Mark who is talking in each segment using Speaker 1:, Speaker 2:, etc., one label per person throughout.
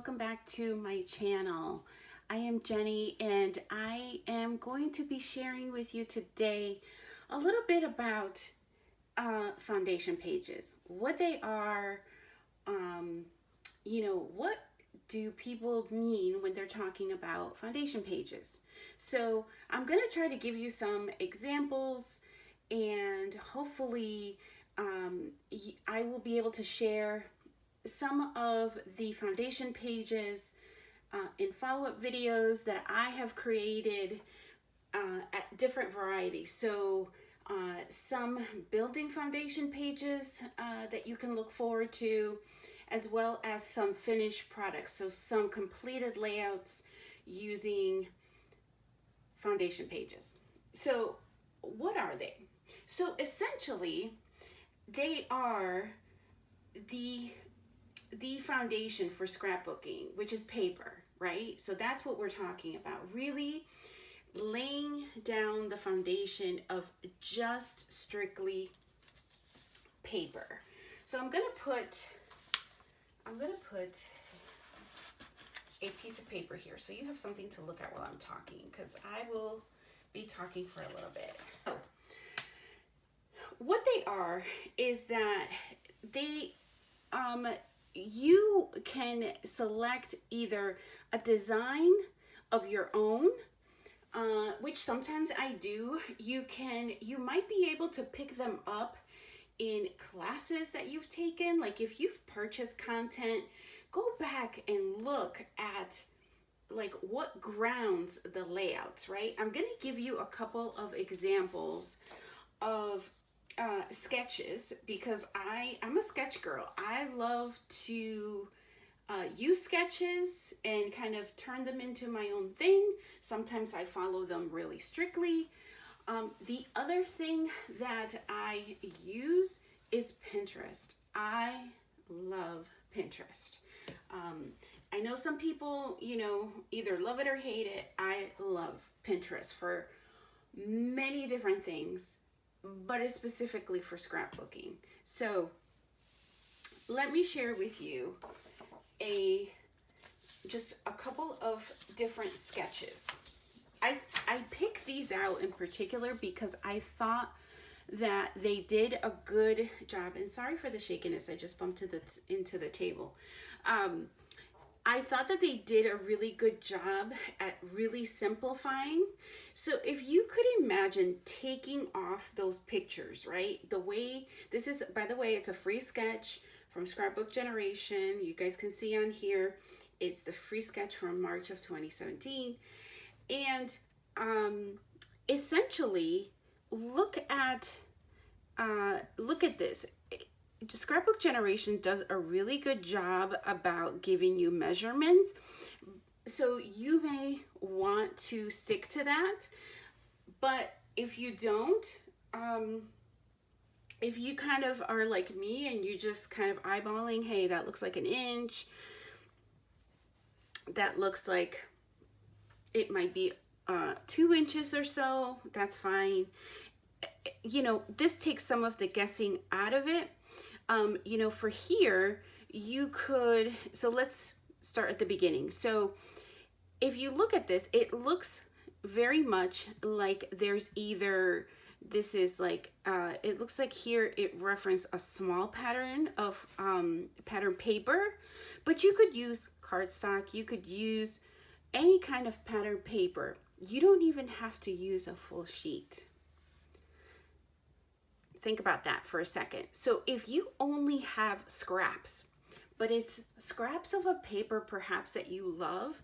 Speaker 1: welcome back to my channel. I am Jenny and I am going to be sharing with you today a little bit about foundation pages, what they are, what do people mean when they're talking about foundation pages. So I'm going to try to give you some examples and hopefully I will be able to share some of the foundation pages in follow-up videos that I have created at different varieties. So some building foundation pages that you can look forward to, as well as some finished products. So some completed layouts using foundation pages. So what are they? So essentially, they are the foundation for scrapbooking, which is paper, right? So that's what we're talking about. Really laying down the foundation of just strictly paper. So I'm gonna put a piece of paper here so you have something to look at while I'm talking, because I will be talking for a little bit. So, what they are is that they you can select either a design of your own, which sometimes I do. You might be able to pick them up in classes that you've taken. Like if you've purchased content, go back and look at like what grounds the layouts, right? I'm gonna give you a couple of examples of sketches because I'm a sketch girl. I love to use sketches and kind of turn them into my own thing. Sometimes I follow them really strictly. The other thing that I use is Pinterest. I love Pinterest. I know some people, either love it or hate it. I love Pinterest for many different things, but it's specifically for scrapbooking. So let me share with you just a couple of different sketches. I picked these out in particular because I thought that they did a good job, and sorry for the shakiness, I just bumped into the table. I thought that they did a really good job at really simplifying. So if you could imagine taking off those pictures, right? This is, by the way, it's a free sketch from Scrapbook Generation. You guys can see on here, it's the free sketch from March of 2017. And essentially, look at this. Scrapbook Generation does a really good job about giving you measurements, so you may want to stick to that. But if you don't, if you kind of are like me and you just kind of eyeballing, hey, that looks like an inch, that looks like it might be 2 inches or so, that's fine. This takes some of the guessing out of it. For here, you could, so let's start at the beginning. So if you look at this, it looks very much like there's either, this is like, it looks like here it referenced a small pattern of pattern paper, but you could use cardstock, you could use any kind of pattern paper. You don't even have to use a full sheet. Think about that for a second. So if you only have scraps, but it's scraps of a paper perhaps that you love,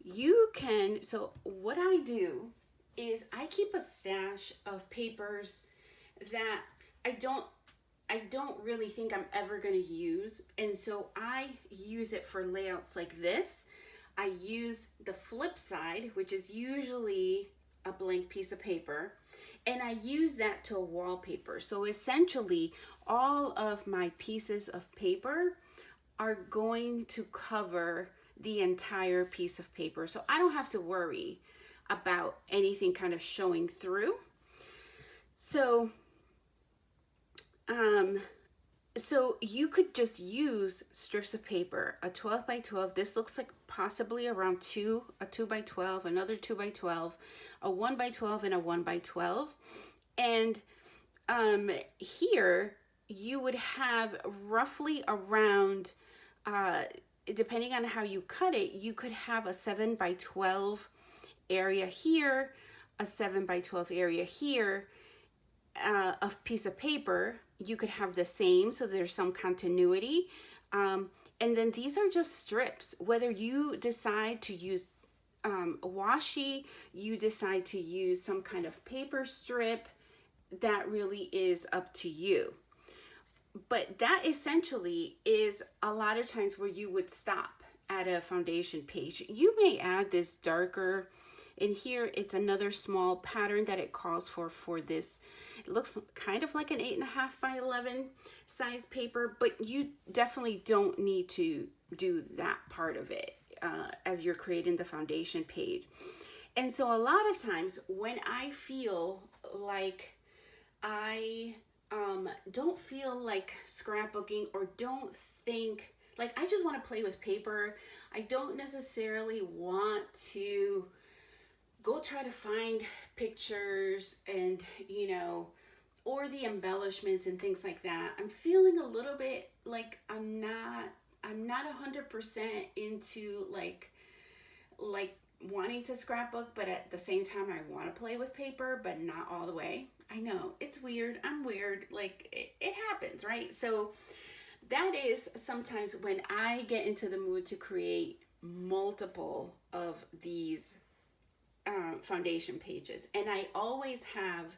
Speaker 1: you can, so what I do is I keep a stash of papers that I don't really think I'm ever going to use, and so I use it for layouts like this. I use the flip side, which is usually a blank piece of paper, and I use that to wallpaper. So essentially, all of my pieces of paper are going to cover the entire piece of paper. So I don't have to worry about anything kind of showing through. So So you could just use strips of paper, a 12 by 12. This looks like possibly around a 2 by 12, another 2 by 12, a 1 by 12, and a 1 by 12. And here you would have roughly around, depending on how you cut it, you could have a 7 by 12 area here, a 7 by 12 area here, a piece of paper. You could have the same, so there's some continuity. And then these are just strips. Whether you decide to use washi, you decide to use some kind of paper strip, that really is up to you. But that essentially is a lot of times where you would stop at a foundation page. You may add this darker, and here it's another small pattern that it calls for this. It looks kind of like an 8.5 by 11 size paper, but you definitely don't need to do that part of it as you're creating the foundation page. And so a lot of times when I feel like I don't feel like scrapbooking, or don't think, like, I just want to play with paper, I don't necessarily want to go try to find pictures and, or the embellishments and things like that. I'm feeling a little bit like I'm not 100% into like wanting to scrapbook, but at the same time I want to play with paper, but not all the way. I know it's weird. I'm weird. Like it happens, right? So that is sometimes when I get into the mood to create multiple of these foundation pages, and I always have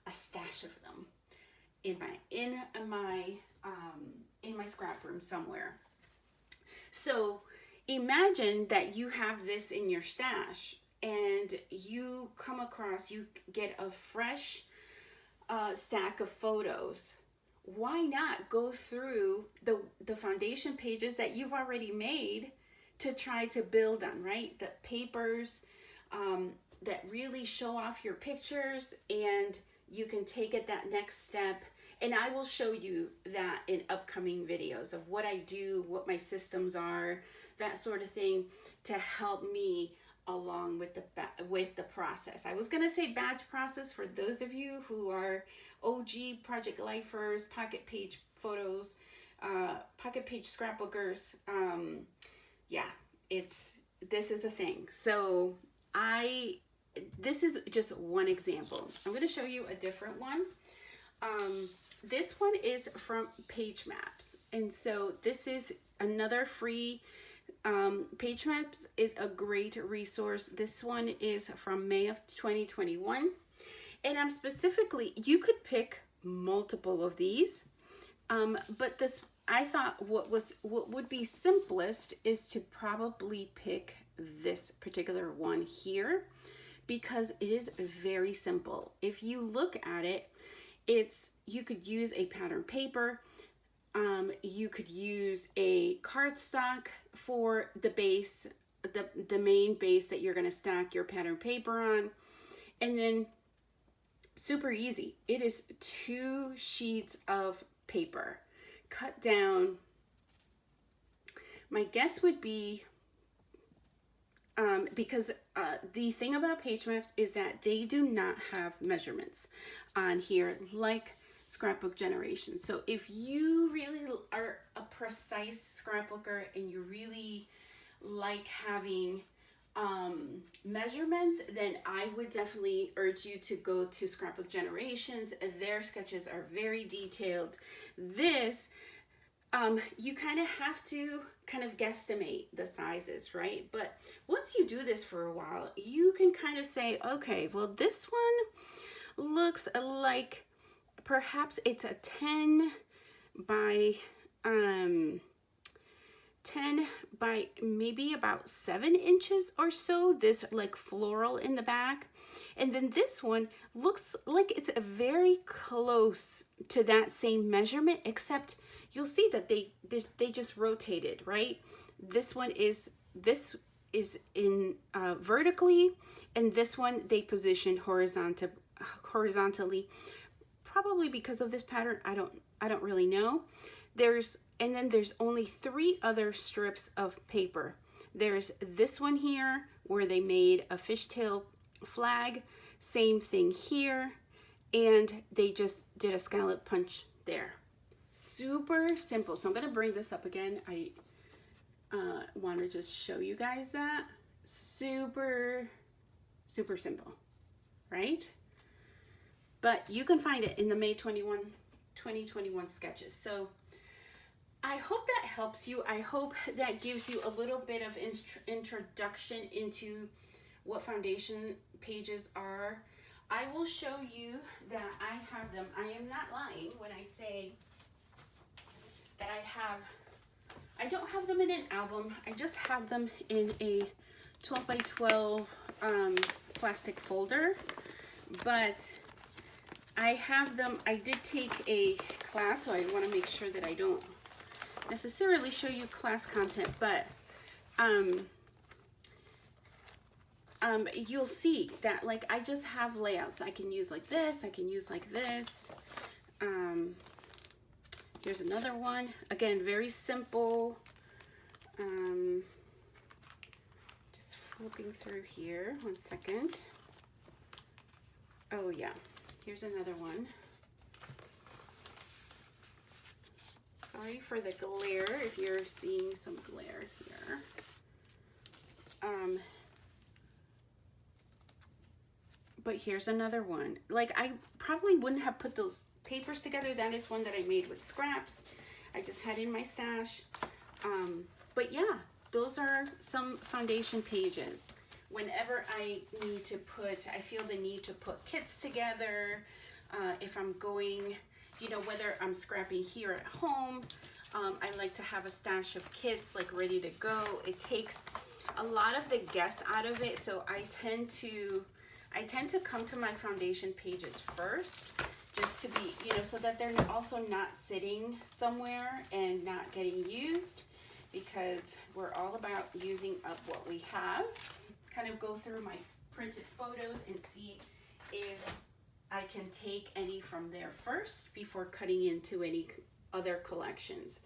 Speaker 1: a stash of them in my scrap room somewhere. So imagine that you have this in your stash, and you get a fresh stack of photos. Why not go through the foundation pages that you've already made to try to build on, right? The papers that really show off your pictures, and you can take it that next step. And I will show you that in upcoming videos of what I do, what my systems are, that sort of thing, to help me along with the process. I was gonna say batch process for those of you who are OG project lifers, pocket page photos, pocket page scrapbookers. This is a thing. So this is just one example. I'm gonna show you a different one. This one is from Page Maps, and so this is another free. Page Maps is a great resource. This one is from May of 2021, and I'm specifically, you could pick multiple of these, but I thought what would be simplest is to probably pick this particular one here, because it is very simple. If you look at it, you could use a pattern paper. You could use a cardstock for the base, the main base that you're going to stack your pattern paper on. And then super easy. It is 2 sheets of paper cut down. My guess would be, because the thing about Page Maps is that they do not have measurements on here like Scrapbook Generation. So if you really are a precise scrapbooker and you really like having measurements, then I would definitely urge you to go to Scrapbook Generations. Their sketches are very detailed. This, you kind of have to kind of guesstimate the sizes, right? But once you do this for a while, you can kind of say, okay, well, this one looks like perhaps it's a 10 by maybe about 7 inches or so, this like floral in the back. And then this one looks like it's very close to that same measurement, except you'll see that they just rotated, right? This is in vertically, and this one they positioned horizontally. Probably because of this pattern, I don't really know. And then there's only 3 other strips of paper. There's this one here where they made a fishtail flag, same thing here, and they just did a scallop punch there. Super simple. So I'm gonna bring this up again. I want to just show you guys that. Super simple, right? But you can find it in the May 2021 sketches. So I hope that helps you. I hope that gives you a little bit of introduction into what foundation pages are. I will show you that I have them. I am not lying when I say that I don't have them in an album. I just have them in a 12 by 12 plastic folder. But I have them, I did take a class, so I want to make sure that I don't necessarily show you class content, but you'll see that, like, I just have layouts. I can use like this, I can use like this. Here's another one. Again, very simple. Just flipping through here, 1 second. Oh yeah, here's another one. Sorry for the glare if you're seeing some glare here. But here's another one. Like, I probably wouldn't have put those papers together. That is one that I made with scraps. I just had in my stash. But yeah, those are some foundation pages. Whenever I feel the need to put kits together, if I'm going, you know, whether I'm scrapping here at home, I like to have a stash of kits like ready to go. It takes a lot of the guess out of it, so I tend to come to my foundation pages first, just to be, you know, so that they're also not sitting somewhere and not getting used, because we're all about using up what we have. Kind of go through my printed photos and see if I can take any from there first before cutting into any other collections.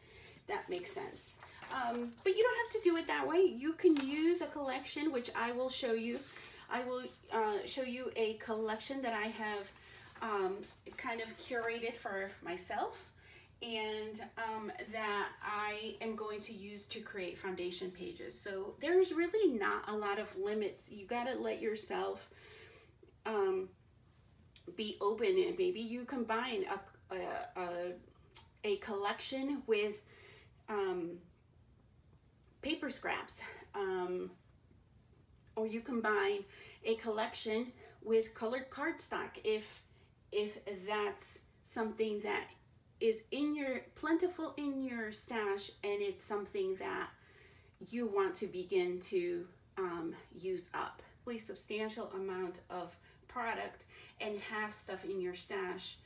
Speaker 1: That makes sense. But you don't have to do it that way. You can use a collection, which I will show you. I will show you a collection that I have kind of curated for myself, and that I am going to use to create foundation pages. So there's really not a lot of limits. You gotta let yourself be open, and maybe you combine a collection with paper scraps, or you combine a collection with colored cardstock if that's something that is plentiful in your stash, and it's something that you want to begin to use up. A substantial amount of product and have stuff in your stash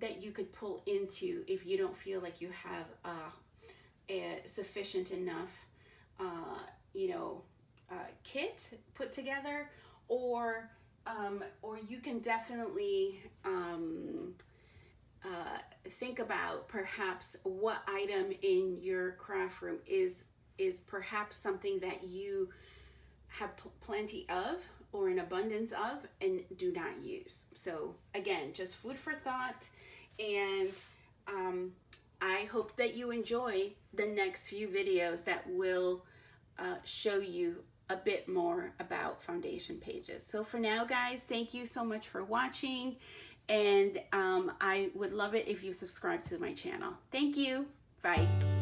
Speaker 1: that you could pull into if you don't feel like you have a sufficient enough kit put together, or you can definitely think about perhaps what item in your craft room is perhaps something that you have plenty of or an abundance of and do not use. So again, just food for thought, and I hope that you enjoy the next few videos that will show you a bit more about foundation pages. So for now, guys, thank you so much for watching, and I would love it if you subscribe to my channel. Thank you. Bye.